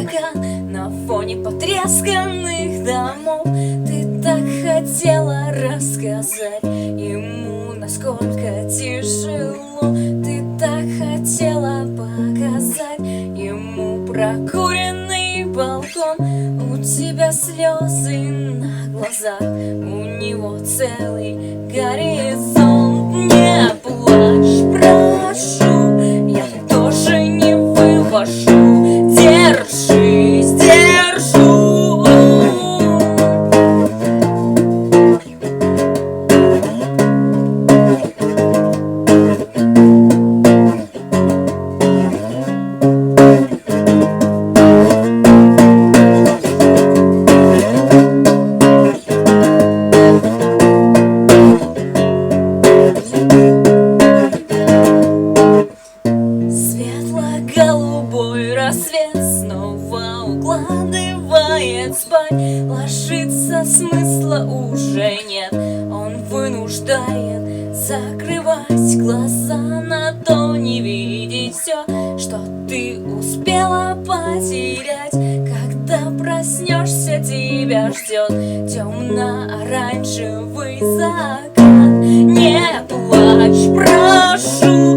стакан на фоне потресканных домов. Ты так хотела рассказать ему, насколько тяжело. Ты так хотела показать ему прокуренный балкон. У тебя слезы на глазах, у него целый горизонт. Не плачь, прошу, я тоже не вывожу. Держись, держу. Светло-голубой рассвет снова укладывает спать. Ложиться смысла уже нет, он вынуждает закрывать глаза на то, не видеть все, что ты успела потерять. Когда проснешься, тебя ждет темно-оранжевый закат. Не плачь, прошу.